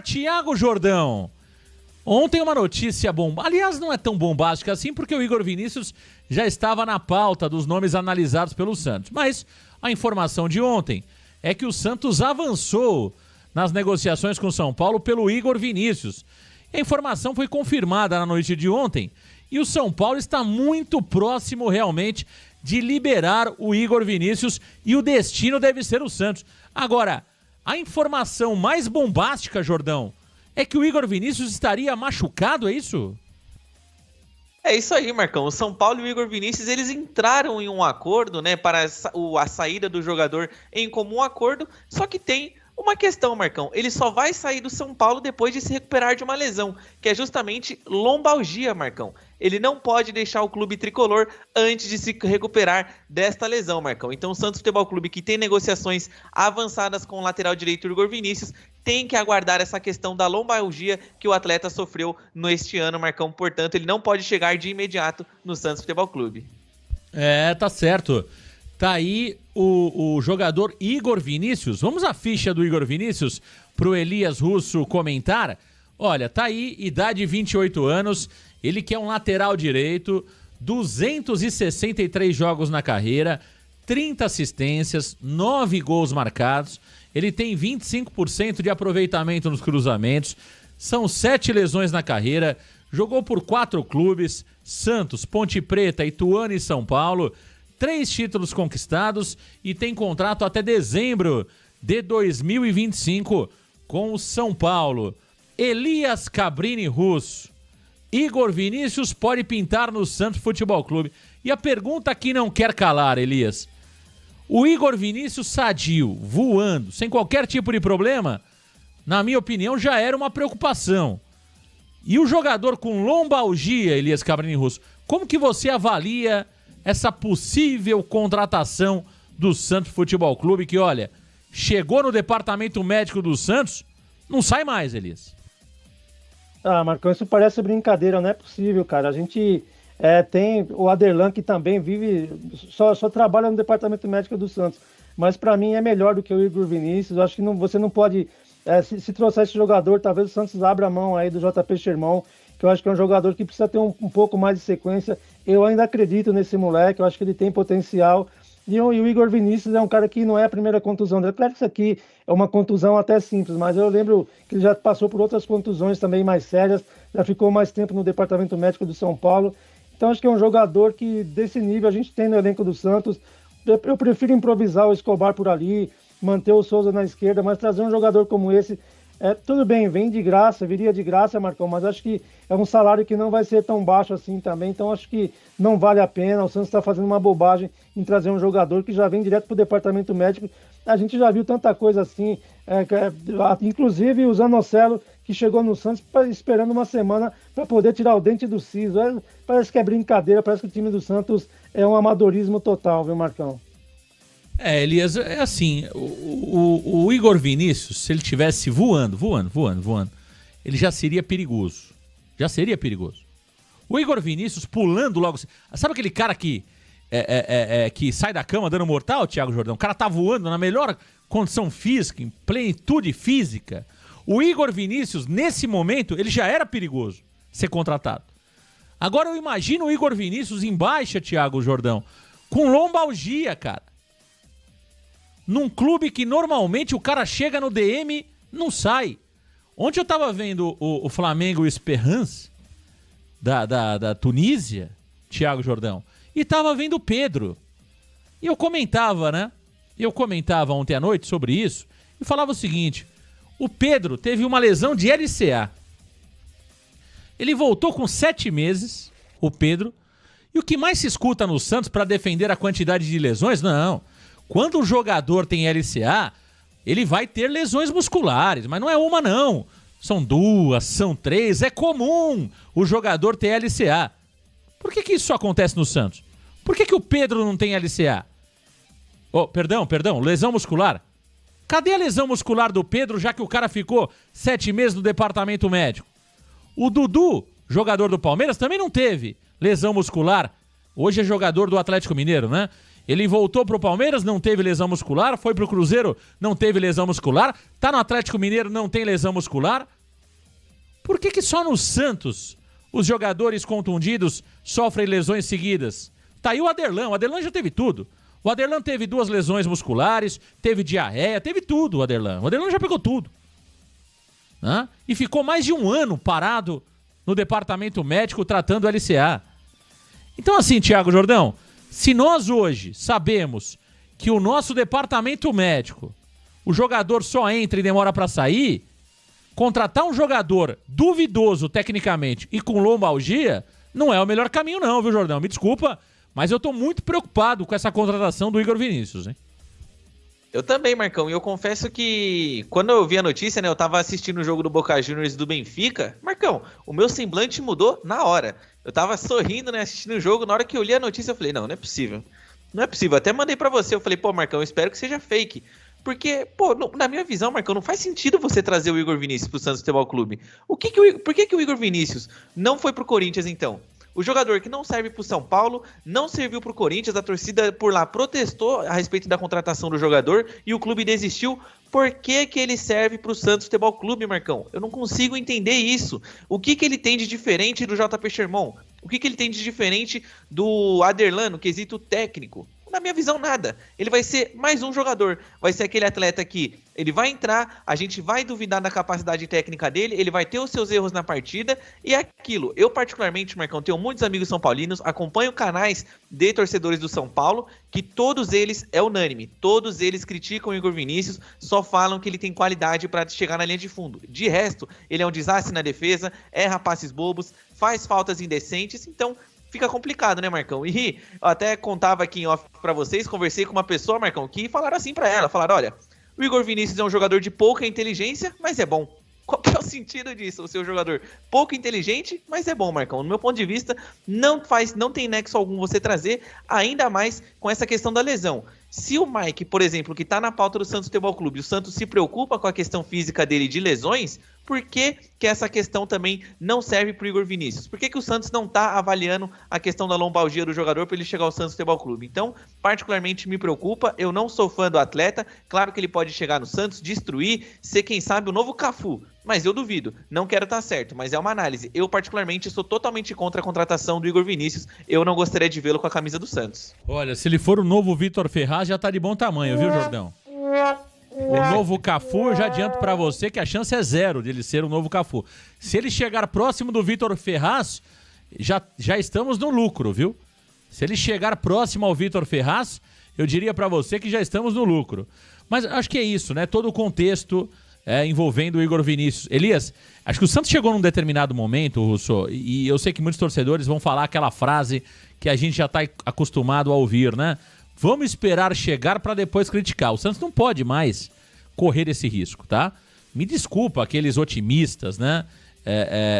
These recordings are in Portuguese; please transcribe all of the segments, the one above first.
Tiago Jordão, ontem uma notícia aliás, não é tão bombástica assim, porque o Igor Vinícius já estava na pauta dos nomes analisados pelo Santos. Mas a informação de ontem é que o Santos avançou nas negociações com o São Paulo pelo Igor Vinícius. A informação foi confirmada na noite de ontem e o São Paulo está muito próximo realmente de liberar o Igor Vinícius e o destino deve ser o Santos. Agora, a informação mais bombástica, Jordão, é que o Igor Vinícius estaria machucado, é isso? É isso aí, Marcão. O São Paulo e o Igor Vinícius, eles entraram em um acordo, né, para a saída do jogador em comum acordo, só que tem uma questão, Marcão. Ele só vai sair do São Paulo depois de se recuperar de uma lesão, que é justamente lombalgia, Marcão. Ele não pode deixar o clube tricolor antes de se recuperar desta lesão, Marcão. Então o Santos Futebol Clube, que tem negociações avançadas com o lateral direito Igor Vinícius, tem que aguardar essa questão da lombalgia que o atleta sofreu neste ano, Marcão. Portanto, ele não pode chegar de imediato no Santos Futebol Clube. Tá certo. Tá aí o jogador Igor Vinícius. Vamos à ficha do Igor Vinícius pro Elias Russo comentar. Olha, tá aí, idade 28 anos, ele que é um lateral direito, 263 jogos na carreira, 30 assistências, 9 gols marcados, ele tem 25% de aproveitamento nos cruzamentos, são 7 lesões na carreira, jogou por 4 clubes, Santos, Ponte Preta, Ituano e São Paulo, 3 títulos conquistados e tem contrato até dezembro de 2025 com o São Paulo. Elias Cabrini Russo. Igor Vinícius pode pintar no Santos Futebol Clube. E a pergunta que não quer calar, Elias. O Igor Vinícius sadio, voando, sem qualquer tipo de problema, na minha opinião, já era uma preocupação. E o jogador com lombalgia, Elias Cabrini Russo, como que você avalia essa possível contratação do Santos Futebol Clube, que, olha, chegou no departamento médico do Santos, não sai mais, Elias. Marcão, isso parece brincadeira, não é possível, cara. A gente tem o Aderlan, que também vive, só trabalha no departamento médico do Santos, mas para mim é melhor do que o Igor Vinícius. Eu acho que você não pode, se trouxer esse jogador, talvez o Santos abra a mão aí do JP Sherman, que eu acho que é um jogador que precisa ter um pouco mais de sequência. Eu ainda acredito nesse moleque, eu acho que ele tem potencial. E o Igor Vinícius é um cara que não é a primeira contusão dele. Claro que isso aqui é uma contusão até simples, mas eu lembro que ele já passou por outras contusões também mais sérias, já ficou mais tempo no departamento médico do São Paulo. Então acho que é um jogador que desse nível a gente tem no elenco do Santos. Eu prefiro improvisar o Escobar por ali, manter o Souza na esquerda, mas trazer um jogador como esse, tudo bem, vem de graça, viria de graça, Marcão, mas acho que é um salário que não vai ser tão baixo assim também, então acho que não vale a pena. O Santos está fazendo uma bobagem em trazer um jogador que já vem direto para o departamento médico. A gente já viu tanta coisa assim, inclusive o Zanocelo, que chegou no Santos esperando uma semana para poder tirar o dente do siso. Parece que é brincadeira, parece que o time do Santos é um amadorismo total, viu, Marcão? Elias, é assim, o Igor Vinícius, se ele tivesse voando, ele já seria perigoso. O Igor Vinícius pulando logo... Sabe aquele cara que sai da cama dando mortal, Tiago Jordão? O cara tá voando na melhor condição física, em plenitude física. O Igor Vinícius, nesse momento, ele já era perigoso ser contratado. Agora eu imagino o Igor Vinícius em baixa, Tiago Jordão, com lombalgia, cara. Num clube que normalmente o cara chega no DM, não sai. Ontem eu tava vendo o Flamengo Esperance, da Tunísia, Tiago Jordão, e tava vendo o Pedro. E eu comentava, né? Ontem à noite sobre isso, e falava o seguinte: o Pedro teve uma lesão de LCA. Ele voltou com 7 meses, o Pedro, e o que mais se escuta no Santos para defender a quantidade de lesões? Não. Quando o jogador tem LCA, ele vai ter lesões musculares, mas não é uma não. São 2, são 3, é comum o jogador ter LCA. Por que isso acontece no Santos? Por que o Pedro não tem LCA? Perdão, lesão muscular. Cadê a lesão muscular do Pedro, já que o cara ficou 7 meses no departamento médico? O Dudu, jogador do Palmeiras, também não teve lesão muscular. Hoje é jogador do Atlético Mineiro, né? Ele voltou pro Palmeiras, não teve lesão muscular, foi pro Cruzeiro, não teve lesão muscular, tá no Atlético Mineiro, não tem lesão muscular. Por que só no Santos os jogadores contundidos sofrem lesões seguidas? Tá aí o Aderlan já teve tudo. O Aderlan teve 2 lesões musculares, teve diarreia, teve tudo o Aderlan. O Aderlan já pegou tudo. E ficou mais de 1 ano parado no departamento médico tratando o LCA. Então assim, Thiago Jordão, se nós hoje sabemos que o nosso departamento médico, o jogador só entra e demora para sair, contratar um jogador duvidoso tecnicamente e com lombalgia não é o melhor caminho não, viu, Jordão? Me desculpa, mas eu tô muito preocupado com essa contratação do Igor Vinícius, hein? Eu também, Marcão, e eu confesso que quando eu vi a notícia, né, eu tava assistindo o jogo do Boca Juniors e do Benfica, Marcão, o meu semblante mudou na hora. Eu tava sorrindo, né, assistindo o jogo, na hora que eu li a notícia eu falei, não é possível. Não é possível, até mandei pra você, eu falei, pô, Marcão, eu espero que seja fake. Porque, pô, na minha visão, Marcão, não faz sentido você trazer o Igor Vinícius pro Santos Futebol Clube. Por que o Igor Vinícius não foi pro Corinthians, então? O jogador que não serve pro São Paulo, não serviu pro Corinthians, a torcida por lá protestou a respeito da contratação do jogador e o clube desistiu. Por que ele serve pro Santos Futebol Clube, Marcão? Eu não consigo entender isso. O que ele tem de diferente do JP Sherman? O que ele tem de diferente do Aderlan no quesito técnico? Na minha visão, nada. Ele vai ser mais um jogador. Vai ser aquele atleta que ele vai entrar, a gente vai duvidar da capacidade técnica dele, ele vai ter os seus erros na partida, e é aquilo. Eu, particularmente, Marcão, tenho muitos amigos são paulinos, acompanho canais de torcedores do São Paulo, que todos eles, é unânime, todos eles criticam o Igor Vinícius, só falam que ele tem qualidade para chegar na linha de fundo. De resto, ele é um desastre na defesa, erra passes bobos, faz faltas indecentes, então fica complicado, né, Marcão? E eu até contava aqui em off pra vocês, conversei com uma pessoa, Marcão, que falaram assim pra ela, falaram, olha, o Igor Vinícius é um jogador de pouca inteligência, mas é bom. Qual que é o sentido disso, o seu jogador pouco inteligente, mas é bom, Marcão? No meu ponto de vista, não tem nexo algum você trazer, ainda mais com essa questão da lesão. Se o Mike, por exemplo, que tá na pauta do Santos Futebol Clube, o Santos se preocupa com a questão física dele de lesões, por que essa questão também não serve pro Igor Vinícius? Por que o Santos não tá avaliando a questão da lombalgia do jogador para ele chegar ao Santos Futebol Clube? Então, particularmente me preocupa, eu não sou fã do atleta, claro que ele pode chegar no Santos, destruir, ser quem sabe o novo Cafu, mas eu duvido, não quero estar certo, mas é uma análise. Eu particularmente sou totalmente contra a contratação do Igor Vinícius, eu não gostaria de vê-lo com a camisa do Santos. Olha, se ele for o novo Vitor Ferraz, já tá de bom tamanho, viu, Jordão? O novo Cafu, eu já adianto pra você que a chance é 0 de ele ser o novo Cafu. Se ele chegar próximo do Vitor Ferraz, já estamos no lucro, viu? Se ele chegar próximo ao Vitor Ferraz, eu diria pra você que já estamos no lucro. Mas acho que é isso, né? Todo o contexto envolvendo o Igor Vinícius. Elias, acho que o Santos chegou num determinado momento, Russo, e eu sei que muitos torcedores vão falar aquela frase que a gente já tá acostumado a ouvir, né? Vamos esperar chegar para depois criticar. O Santos não pode mais correr esse risco, tá? Me desculpa aqueles otimistas, né?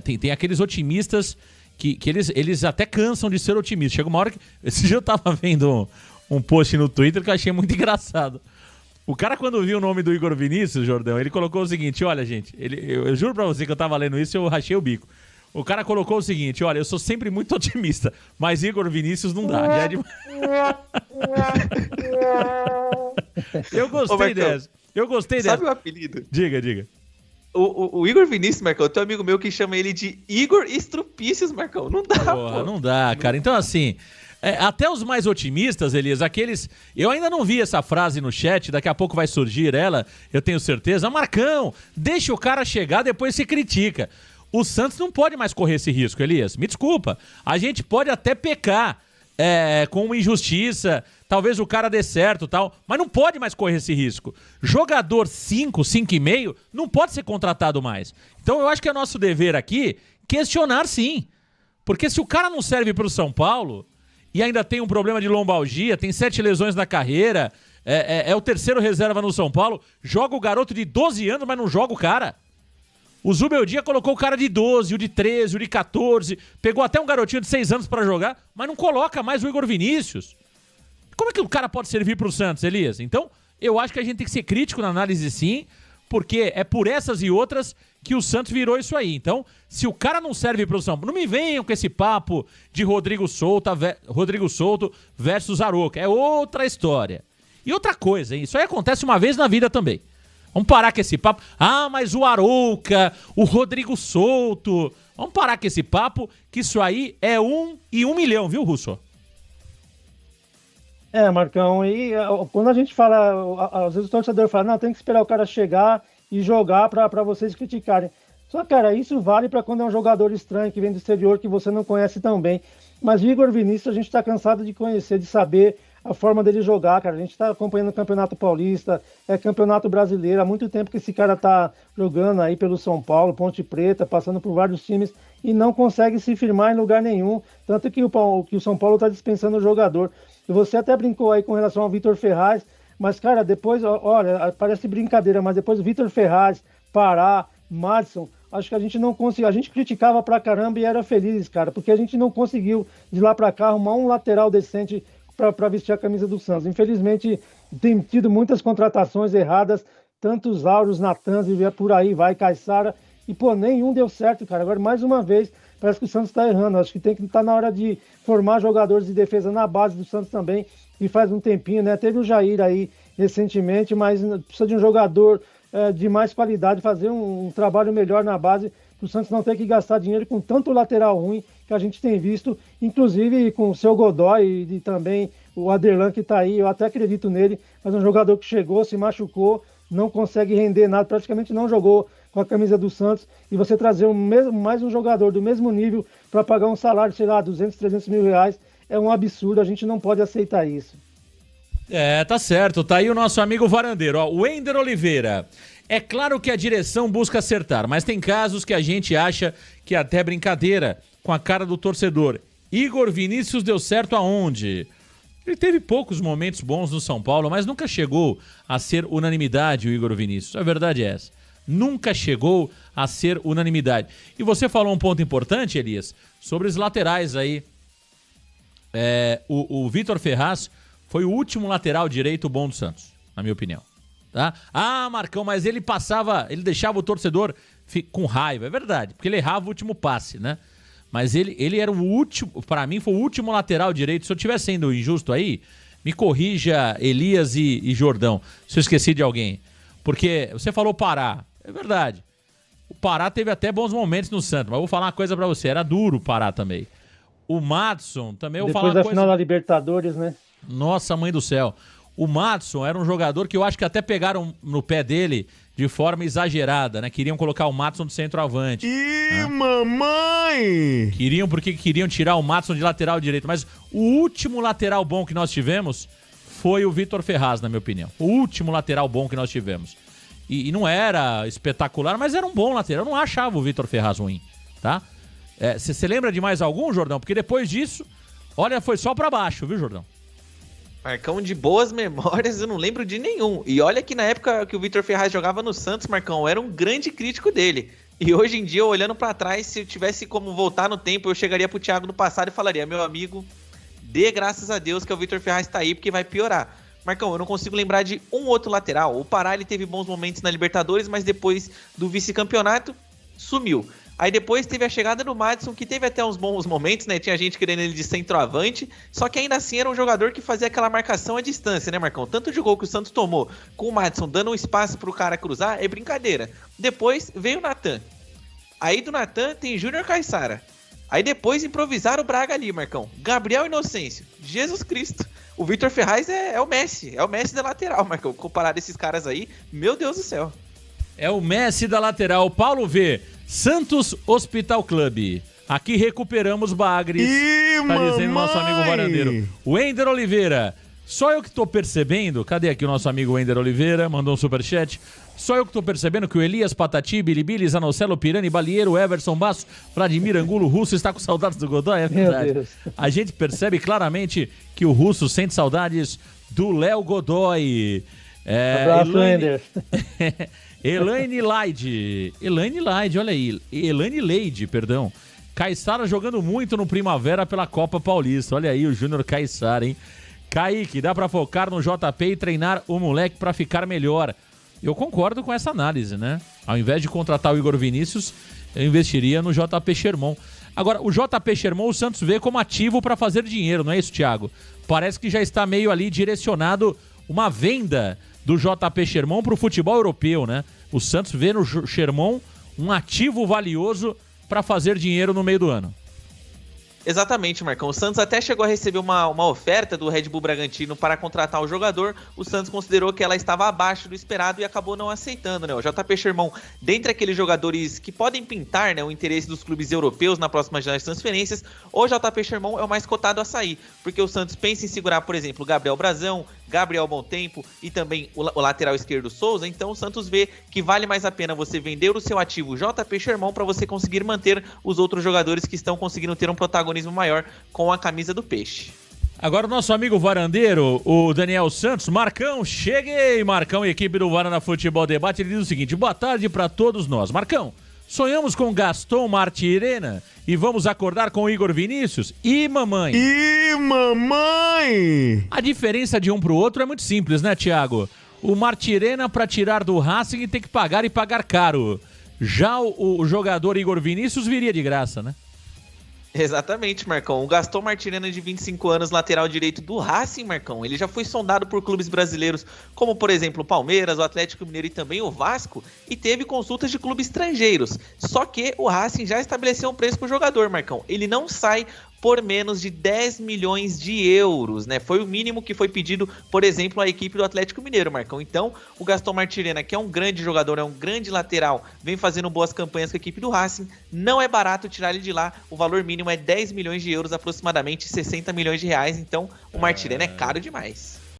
Tem aqueles otimistas que eles até cansam de ser otimistas. Chega uma hora que... Esse dia eu tava vendo um post no Twitter que eu achei muito engraçado. O cara, quando viu o nome do Igor Vinícius, Jordão, ele colocou o seguinte, olha, gente, eu juro pra você que eu tava lendo isso e eu rachei o bico. O cara colocou o seguinte, olha, eu sou sempre muito otimista, mas Igor Vinícius não dá. Já é demais. Eu gostei dessa. Eu gostei dessa. Sabe o apelido? Diga. O Igor Vinícius, Marcão, tem um amigo meu que chama ele de Igor Estrupícios, Marcão. Não dá, porra, não dá, cara. Então, assim, até os mais otimistas, Elias, aqueles... Eu ainda não vi essa frase no chat, daqui a pouco vai surgir ela, eu tenho certeza. Marcão, deixa o cara chegar, depois se critica. O Santos não pode mais correr esse risco, Elias. Me desculpa. A gente pode até pecar com uma injustiça, talvez o cara dê certo e tal, mas não pode mais correr esse risco. Jogador 5,5 não pode ser contratado mais. Então eu acho que é nosso dever aqui questionar sim. Porque se o cara não serve para o São Paulo e ainda tem um problema de lombalgia, tem 7 lesões na carreira, é o terceiro reserva no São Paulo, joga o garoto de 12 anos, mas não joga o cara. O Zubeldia colocou o cara de 12, o de 13, o de 14, pegou até um garotinho de 6 anos pra jogar, mas não coloca mais o Igor Vinícius. Como é que o cara pode servir pro Santos, Elias? Então, eu acho que a gente tem que ser crítico na análise sim, porque é por essas e outras que o Santos virou isso aí. Então, se o cara não serve pro São Paulo, não me venham com esse papo de Rodrigo Souto versus Arouca. É outra história. E outra coisa, hein? Isso aí acontece uma vez na vida também. Vamos parar com esse papo. Ah, mas o Arouca, o Rodrigo Souto. Vamos parar com esse papo, que isso aí é 1 em 1 milhão, viu, Russo? Marcão, e quando a gente fala, às vezes o torcedor fala, não, tem que esperar o cara chegar e jogar para vocês criticarem. Só, cara, isso vale para quando é um jogador estranho que vem do exterior, que você não conhece tão bem. Mas o Igor Vinícius, a gente está cansado de conhecer, de saber a forma dele jogar, cara. A gente está acompanhando o Campeonato Paulista, Campeonato Brasileiro. Há muito tempo que esse cara está jogando aí pelo São Paulo, Ponte Preta, passando por vários times e não consegue se firmar em lugar nenhum. Tanto que o São Paulo está dispensando o jogador. E você até brincou aí com relação ao Vitor Ferraz, mas, cara, depois, olha, parece brincadeira, mas depois o Vitor Ferraz, Pará, Madison, acho que a gente não conseguiu, a gente criticava pra caramba e era feliz, cara, porque a gente não conseguiu de lá pra cá arrumar um lateral decente pra vestir a camisa do Santos. Infelizmente, tem tido muitas contratações erradas, tantos Auros, Natans e por aí vai, Caissara, e pô, nenhum deu certo, cara. Agora, mais uma vez, parece que o Santos tá errando. Acho que tem que estar na hora de formar jogadores de defesa na base do Santos também, e faz um tempinho, né? Teve o Jair aí recentemente, mas precisa de um jogador de mais qualidade, fazer um trabalho melhor na base, para o Santos não ter que gastar dinheiro com tanto lateral ruim que a gente tem visto, inclusive com o seu Godoy e também o Aderlan que está aí. Eu até acredito nele, mas é um jogador que chegou, se machucou, não consegue render nada, praticamente não jogou com a camisa do Santos, e você trazer mais um jogador do mesmo nível para pagar um salário, sei lá, 200, 300 mil reais, é um absurdo, a gente não pode aceitar isso. Tá certo, tá aí o nosso amigo Varandeiro, ó, o Wender Oliveira. É claro que a direção busca acertar, mas tem casos que a gente acha que é até brincadeira com a cara do torcedor. Igor Vinícius deu certo aonde? Ele teve poucos momentos bons no São Paulo, mas nunca chegou a ser unanimidade o Igor Vinícius. A verdade é essa. Nunca chegou a ser unanimidade. E você falou um ponto importante, Elias, sobre os laterais aí. O Vitor Ferraz foi o último lateral direito bom do Santos, na minha opinião. Tá? Ah, Marcão, mas ele deixava o torcedor com raiva. É verdade, porque ele errava o último passe, né? Mas ele era o último, para mim foi o último lateral direito. Se eu estiver sendo injusto aí, me corrija, Elias e Jordão, se eu esqueci de alguém. Porque você falou Pará, é verdade. O Pará teve até bons momentos no Santos, mas eu vou falar uma coisa pra você, era duro o Pará também. O Madison também, eu vou falar uma coisa... Depois da final da Libertadores, né? Nossa, mãe do céu. O Madison era um jogador que eu acho que até pegaram no pé dele de forma exagerada, né? Queriam colocar o Madison de centroavante. Ih, mamãe! Queriam tirar o Madison de lateral direito. Mas o último lateral bom que nós tivemos foi o Vitor Ferraz, na minha opinião. O último lateral bom que nós tivemos. E não era espetacular, mas era um bom lateral. Eu não achava o Vitor Ferraz ruim, tá? Você lembra de mais algum, Jordão? Porque depois disso, olha, foi só pra baixo, viu, Jordão? Marcão, de boas memórias, eu não lembro de nenhum. E olha que na época que o Vitor Ferraz jogava no Santos, Marcão, eu era um grande crítico dele. E hoje em dia, olhando pra trás, se eu tivesse como voltar no tempo, eu chegaria pro Thiago no passado e falaria: meu amigo, dê graças a Deus que o Vitor Ferraz tá aí, porque vai piorar. Marcão, eu não consigo lembrar de um outro lateral. O Pará, ele teve bons momentos na Libertadores, mas depois do vice-campeonato, sumiu. Aí depois teve a chegada do Madison, que teve até uns bons momentos, né? Tinha gente querendo ele de centroavante, só que ainda assim era um jogador que fazia aquela marcação à distância, né, Marcão? Tanto de gol que o Santos tomou com o Madison dando um espaço pro cara cruzar, é brincadeira. Depois veio o Natan. Aí do Natan tem Júnior Caissara. Aí depois improvisaram o Braga ali, Marcão. Gabriel Inocêncio. Jesus Cristo. O Vitor Ferraz é o Messi. É o Messi da lateral, Marcão. Comparado a esses caras aí, meu Deus do céu. É o Messi da lateral. Paulo V. Santos Hospital Clube. Aqui recuperamos bagres. Tá dizendo nosso amigo Varandeiro. Wender Oliveira. Só eu que tô percebendo. Cadê aqui o nosso amigo Wender Oliveira? Mandou um superchat. Só eu que tô percebendo que o Elias, Patati, Bilibili, Zanocelo, Pirani, Balieiro, Everson Basso, Vladimir Angulo, Russo está com saudades do Godoy. É verdade. A gente percebe claramente que o Russo sente saudades do Léo Godoy. Abraço, Wender. Elaine Leide, olha aí. Elaine Leide, perdão. Caissara jogando muito no Primavera pela Copa Paulista. Olha aí o Júnior Caissara, hein? Kaique, dá pra focar no JP e treinar o moleque pra ficar melhor. Eu concordo com essa análise, né? Ao invés de contratar o Igor Vinícius, eu investiria no JP Sherman. Agora, o JP Sherman o Santos vê como ativo para fazer dinheiro, não é isso, Thiago? Parece que já está meio ali direcionado uma venda do JP Sherman para o futebol europeu, né? O Santos vê no Sherman um ativo valioso para fazer dinheiro no meio do ano. Exatamente, Marcão. O Santos até chegou a receber uma oferta do Red Bull Bragantino para contratar o jogador. O Santos considerou que ela estava abaixo do esperado e acabou não aceitando, né? O JP Sherman, dentre aqueles jogadores que podem pintar, né, o interesse dos clubes europeus na próxima janela de transferências, o JP Sherman é o mais cotado a sair, porque o Santos pensa em segurar, por exemplo, o Gabriel Brazão, Gabriel Bontempo e também o lateral esquerdo Souza. Então o Santos vê que vale mais a pena você vender o seu ativo JP Sherman para você conseguir manter os outros jogadores que estão conseguindo ter um protagonismo maior com a camisa do Peixe. Agora o nosso amigo varandeiro, o Daniel Santos. Marcão, cheguei! Marcão e equipe do Varanda Futebol Debate, ele diz o seguinte: boa tarde para todos nós. Marcão, sonhamos com Gaston Martirena e vamos acordar com Igor Vinícius? E mamãe? E mamãe? A diferença de um pro outro é muito simples, né, Thiago? O Martirena, para tirar do Racing, tem que pagar e pagar caro. Já o jogador Igor Vinícius viria de graça, né? Exatamente, Marcão. O Gaston Martirena, de 25 anos, lateral direito do Racing, Marcão. Ele já foi sondado por clubes brasileiros, como por exemplo o Palmeiras, o Atlético Mineiro e também o Vasco, e teve consultas de clubes estrangeiros. Só que o Racing já estabeleceu um preço pro jogador, Marcão. Ele não sai por menos de 10 milhões de euros, né? Foi o mínimo que foi pedido, por exemplo, à equipe do Atlético Mineiro, Marcão. Então, o Gaston Martirena, que é um grande jogador, é um grande lateral, vem fazendo boas campanhas com a equipe do Racing, não é barato tirar ele de lá. O valor mínimo é 10 milhões de euros, aproximadamente 60 milhões de reais. Então, o Martirena é caro demais.